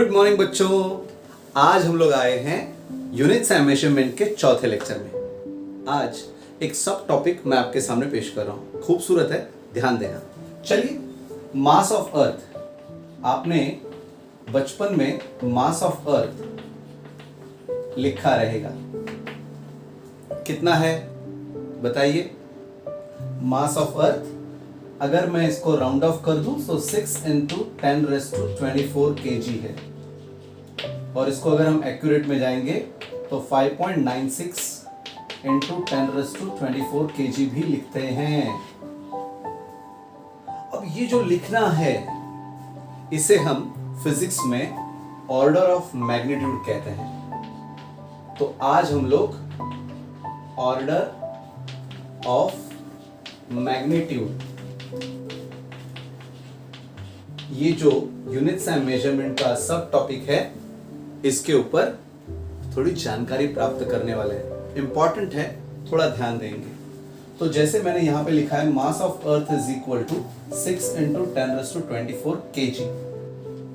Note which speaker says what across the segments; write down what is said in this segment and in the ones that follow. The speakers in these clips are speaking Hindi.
Speaker 1: गुड मॉर्निंग बच्चों। आज हम लोग आए हैं यूनिट्स एंड मेजरमेंट के चौथे लेक्चर में। आज एक सब टॉपिक मैं आपके सामने पेश कर रहा हूं, खूबसूरत है, ध्यान देना। चलिए, मास ऑफ अर्थ, आपने बचपन में मास ऑफ अर्थ लिखा रहेगा। कितना है बताइए? मास ऑफ अर्थ अगर मैं इसको राउंड ऑफ कर दूं तो 6 × 10⁻24 kg है, और इसको अगर हम एक्यूरेट में जाएंगे तो 5.96 × 10⁻24 kg भी लिखते हैं। अब ये जो लिखना है इसे हम फिजिक्स में ऑर्डर ऑफ मैग्नीट्यूड कहते हैं। तो आज हम लोग ऑर्डर ऑफ मैग्नीट्यूड, ये जो यूनिट्स एंड मेजरमेंट का सब टॉपिक है, इसके ऊपर थोड़ी जानकारी प्राप्त करने वाले हैं। इंपॉर्टेंट है, थोड़ा ध्यान देंगे। तो जैसे मैंने यहां पे लिखा है mass of earth is equal to 6 × 10⁻24 kg।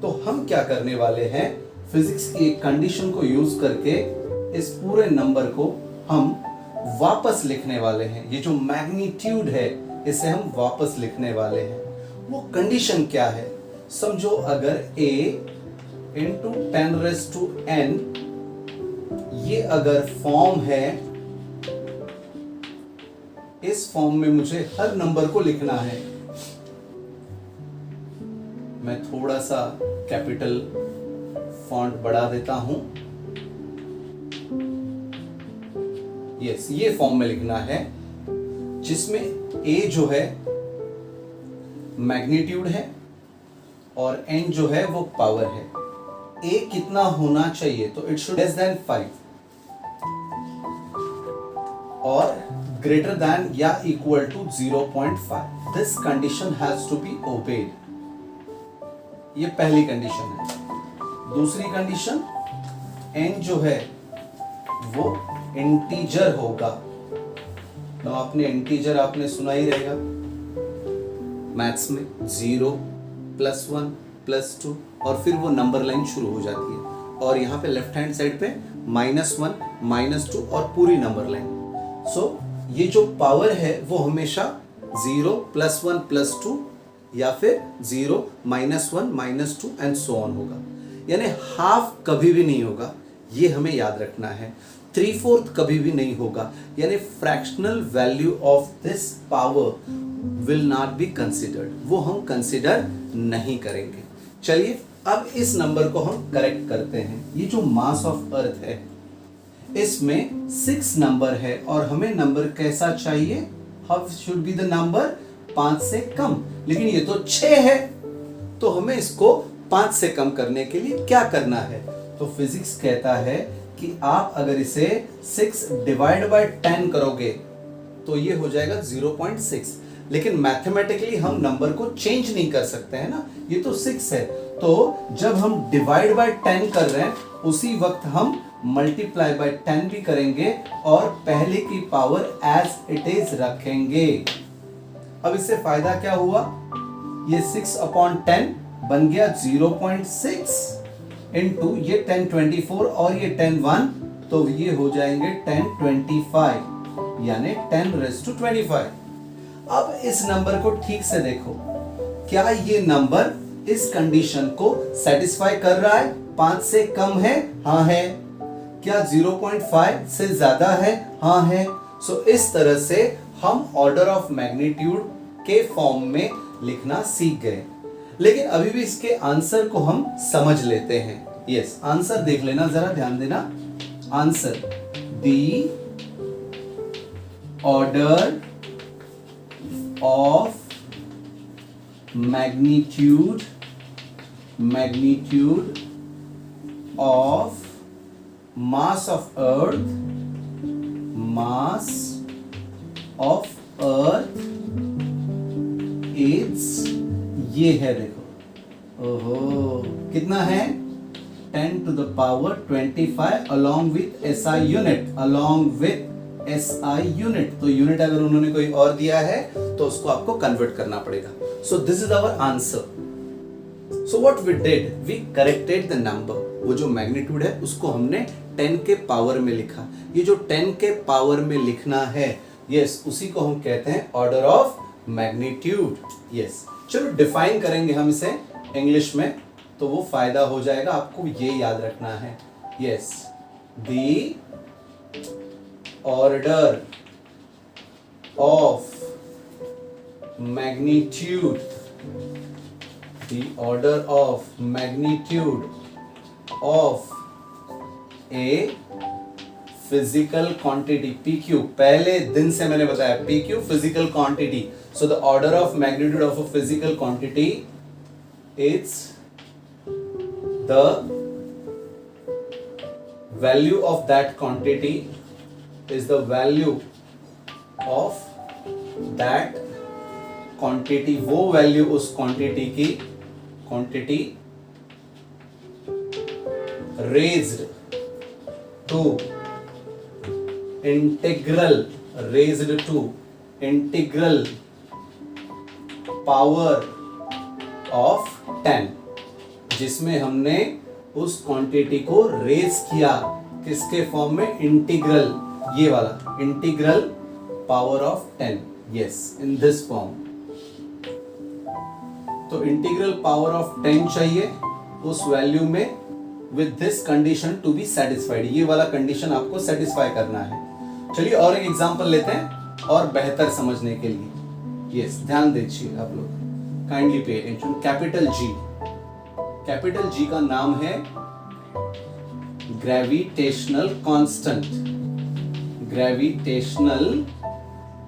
Speaker 1: तो हम क्या करने वाले हैं, फिजिक्स की एक कंडीशन को यूज करके इस पूरे नंबर को हम वापस लिखने वाले हैं। ये जो मैग्नीट्यूड है इसे हम वापस लिखने वाले हैं। वो कंडीशन क्या है? समझो अगर a × 10⁻n ये अगर फॉर्म है, इस फॉर्म में मुझे हर नंबर को लिखना है। मैं थोड़ा सा कैपिटल फॉन्ट बढ़ा देता हूं। यस, ये फॉर्म में लिखना है जिसमें a जो है मैग्नीट्यूड है और n जो है वो पावर है। a कितना होना चाहिए? तो इट शुड लेस देन 5 और ग्रेटर देन या equal to 0.5। This condition has to be obeyed. ये पहली कंडीशन है। दूसरी कंडीशन, n जो है वो इंटीजर होगा। तो आपने इंटीजर आपने सुना ही रहेगा मैथ्स में, 0 +1 +2 और फिर वो नंबर लाइन शुरू हो जाती है, और यहाँ पे लेफ्ट हैंड साइड पे -1 -2 और पूरी नंबर लाइन। सो ये जो पावर है वो हमेशा 0 +1 +2 या फिर 0 -1 -2 एंड सो ऑन होगा। यानी हाफ कभी भी नहीं होगा, ये हमें याद रखना है। 3/4 कभी भी नहीं होगा, यानी fractional value of this power will not be considered, वो हम कंसिडर नहीं करेंगे। चलिए, अब इस नंबर को हम करेक्ट करते हैं। ये जो मास ऑफ अर्थ है इसमें 6 नंबर है और हमें नंबर कैसा चाहिए? How should be the number? 5 से कम। लेकिन ये तो 6 है, तो हमें इसको 5 से कम करने के लिए क्या करना है? तो फिजिक्स कहता है कि आप अगर इसे 6 डिवाइड बाय 10 करोगे तो ये हो जाएगा 0.6। लेकिन मैथमेटिकली हम नंबर को चेंज नहीं कर सकते हैं ना, ये तो 6 है। तो जब हम डिवाइड बाय 10 कर रहे हैं उसी वक्त हम मल्टीप्लाई बाय 10 भी करेंगे और पहले की पावर एज इट इज रखेंगे। अब इससे फायदा क्या हुआ? ये 6/10 बन गया 0.6 इनटू ये 1024 और ये 10 तो ये हो जाएंगे 1025 यानी 10⁻25। अब इस नंबर को ठीक से देखो, क्या ये नंबर इस कंडीशन को सेटिस्फाई कर रहा है? 5 से कम है? हाँ है। क्या 0.5 से ज्यादा है? हाँ है। सो इस तरह से हम ऑर्डर ऑफ मैग्नीट्यूड के फॉर्म में लिखना सीख गए। लेकिन अभी भी इसके आंसर को हम समझ लेते हैं। यस, आंसर देख लेना, जरा ध्यान देना। Answer, the order of magnitude of mass of earth is, ये है, देखो, ओहो कितना है? 10⁻25 along with SI यूनिट। तो यूनिट अगर उन्होंने कोई और दिया है तो उसको आपको कन्वर्ट करना पड़ेगा। So this is our answer. So what we did, we corrected the number. वो जो मैग्नीट्यूड है उसको हमने 10 के पावर में लिखा। ये जो 10 के पावर में लिखना है, यस, उसी को हम कहते हैं ऑर्डर ऑफ मैग्नीट्यूड। यस, चलो डिफाइन करेंगे हम इसे इंग्लिश में, तो वो फायदा हो जाएगा, आपको ये याद रखना है। Yes, the order of magnitude, the order of magnitude of a physical quantity, PQ, पहले दिन से मैंने बताया PQ physical quantity, so the order of magnitude of a physical quantity is the value of that quantity is the value of that quantity, वो वैल्यू उस क्वांटिटी की, quantity raised to integral, raised to integral power of 10, जिसमें हमने उस क्वांटिटी को रेज किया किसके फॉर्म में, इंटीग्रल, ये वाला integral power of 10, yes, in this form. तो इंटीग्रल पावर ऑफ 10 चाहिए उस वैल्यू में with this condition to be satisfied, ये वाला कंडीशन आपको सेटिस्फाई करना है। चलिए और एक एग्जांपल लेते हैं और बेहतर समझने के लिए। यस, ध्यान दीजिए आप लोग, kindly pay attention. Capital G, capital G का नाम है ग्रेविटेशनल कांस्टेंट, ग्रेविटेशनल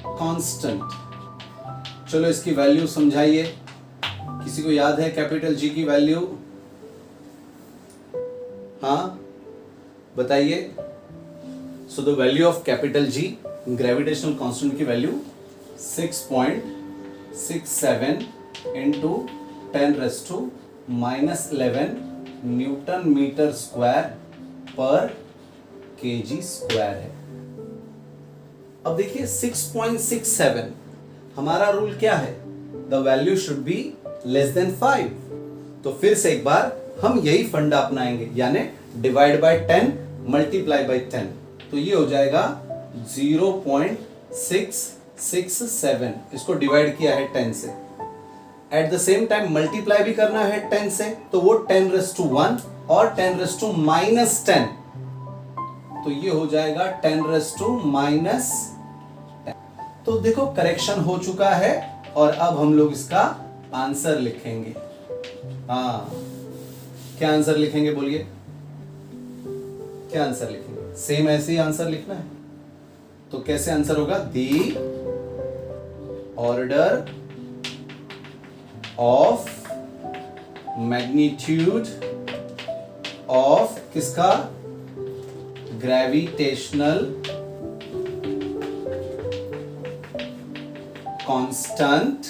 Speaker 1: कांस्टेंट। चलो इसकी वैल्यू समझाइए, किसी को याद है कैपिटल जी की वैल्यू? हाँ बताइए। So the value of capital G, gravitational constant की value 6.67 into 10⁻⁻11 newton metre square पर केजी स्क्वायर है। अब देखिए 6.67, हमारा रूल क्या है, the value should be less than 5। तो फिर से एक बार हम यही फंडा अपनाएंगे, यानी डिवाइड बाय 10 मल्टीप्लाई बाय 10, तो ये हो जाएगा 0.667। इसको डिवाइड किया है 10 से, at the same time multiply भी करना है 10 से, तो वो 10⁻1 और 10⁻10, तो ये हो जाएगा 10⁻10। तो देखो करेक्शन हो चुका है और अब हम लोग इसका आंसर लिखेंगे। हाँ, क्या आंसर लिखेंगे बोलिए, क्या आंसर लिखेंगे? सेम ऐसे ही आंसर लिखना है। तो कैसे आंसर होगा, दी ऑर्डर ऑफ मैग्नीट्यूड ऑफ किसका, ग्रेविटेशनल कांस्टेंट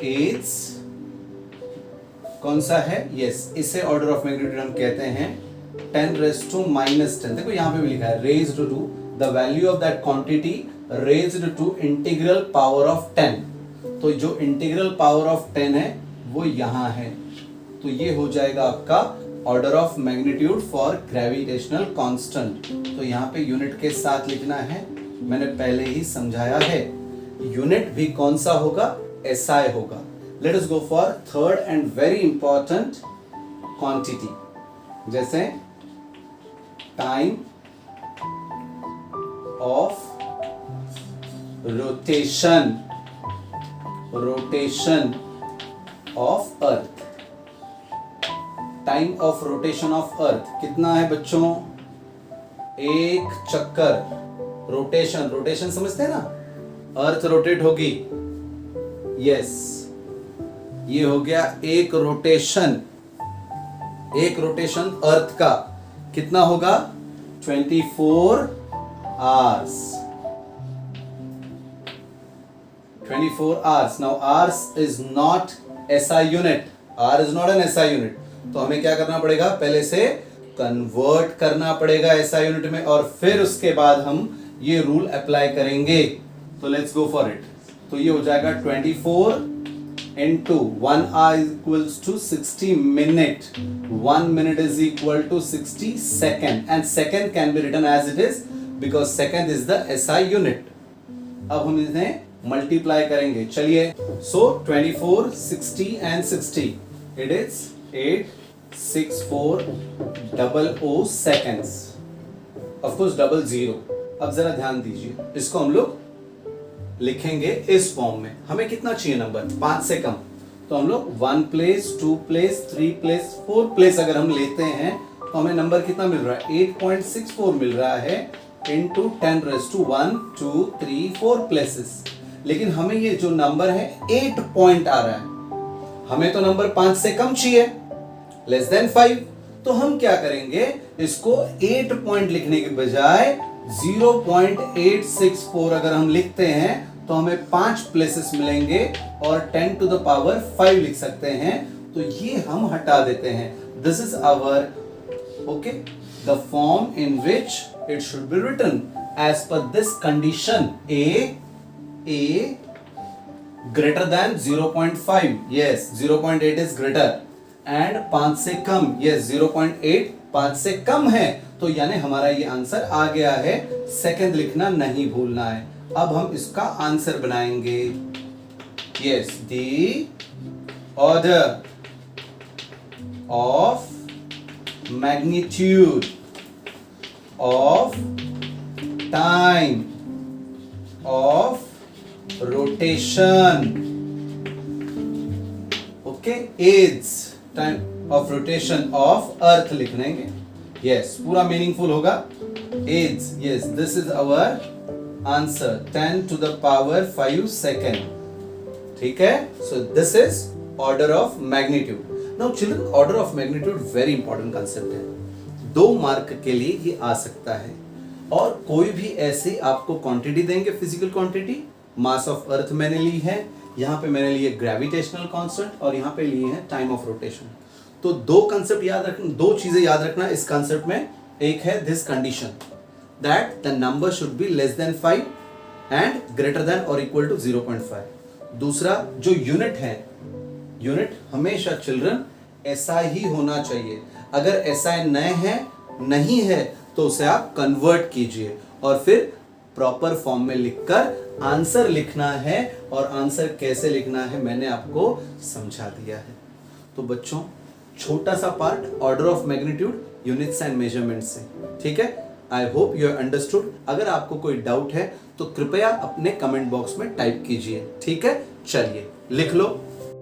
Speaker 1: इज, कौन सा है, यस, इसे ऑर्डर ऑफ मैग्नीट्यूड हम कहते हैं 10⁻10। देखो यहां पे भी लिखा है raised to the value of that quantity raised to integral power of 10। तो जो इंटीग्रल पावर ऑफ 10 है वो यहां है, तो ये हो जाएगा आपका order of magnitude for gravitational constant. तो यहाँ पे यूनिट के साथ लिखना है, मैंने पहले ही समझाया है। यूनिट भी कौन सा होगा, SI होगा। Let us go for third and very important quantity, जैसे time of rotation, rotation of earth. Time of rotation of earth कितना है बच्चों, एक चक्कर। रोटेशन, रोटेशन समझते हैं ना, अर्थ रोटेट होगी, यस, ये हो गया एक रोटेशन। एक रोटेशन अर्थ का कितना होगा, 24 hours. 24 hours. Now hours is not SI unit. R is not an SI unit. तो हमें क्या करना पड़ेगा, पहले से कन्वर्ट करना पड़ेगा SI यूनिट में और फिर उसके बाद हम ये रूल अप्लाई करेंगे। तो लेट्स गो फॉर इट। तो ये हो जाएगा 24 into 1 hour is equals to 60 minute. 1 minute is equal to 60 second, and second can be written as it is because second is the SI unit. अब हम इन्हें मल्टीप्लाई करेंगे. चलिए, so 24, 60 and 60. It is 86400 seconds. Of course 00. अब जरा ध्यान दीजिए, इसको हम लोग लिखेंगे इस फॉर्म में. हमें कितना चाहिए नंबर? 5 से कम. तो हम लोग 1 प्लेस, 2 प्लेस, 3 प्लेस, 4 प्लेस अगर हम लेते हैं तो हमें नंबर कितना मिल रहा है? 8.64 मिल रहा है इंटू 10⁻1 2 3 4 प्लेसेस. लेकिन हमें ये जो नंबर है 8 पॉइंट आ रहा है. हमें तो नंबर 5 से कम चाहिए, लेस देन 5. तो हम क्या करेंगे? इसको 8 पॉइंट लिखने के बजाय 0.864 अगर हम लिखते हैं तो हमें 5 प्लेसेस मिलेंगे और 10 to the power 5 लिख सकते हैं. तो ये हम हटा देते हैं. This is our okay the form in which it should be written as per this condition. a greater than 0.5. yes, 0.8 is greater and 5 से कम. yes, 0.8 5 से कम है. तो यानी हमारा ये आंसर आ गया है. सेकंड लिखना नहीं भूलना है. अब हम इसका आंसर बनाएंगे. Yes, the order of magnitude of time of rotation. Okay, as time of rotation of earth लिख लेंगे. यस, पूरा मीनिंगफुल होगा. As, yes, this is our answer 10 to the power 5 second. ठीक है. So this is order of magnitude. Now children, order of magnitude very important concept है. 2 मार्क के लिए ये आ सकता है. और कोई भी ऐसे आपको क्वांटिटी देंगे, फिजिकल क्वांटिटी. मास ऑफ अर्थ मैंने ली है, यहाँ पे मैंने लिए ग्रेविटेशनल कांस्टेंट और यहाँ पे लिए हैं टाइम ऑफ रोटेशन. तो 2 कंसेप्ट याद रखना, 2 चीजें याद रखना इस कंसेप्ट में. एक है this condition that the number should be less than 5 and greater than or equal to 0.5. दूसरा जो यूनिट है, यूनिट हमेशा चिल्ड्रन SI ही होना चाहिए. अगर SI नहीं है तो उसे आप कन्वर्ट कीजिए और फिर प्रॉपर फॉर्म में लिखकर आंसर लिखना है. और आंसर कैसे लिखना है मैंने आपको समझा दिया है. तो बच्चों, छोटा सा part order of magnitude, units and measurement से. ठीक है. I hope you have understood. अगर आपको कोई डाउट है तो कृपया अपने कमेंट बॉक्स में टाइप कीजिए. ठीक है. चलिए लिख लो.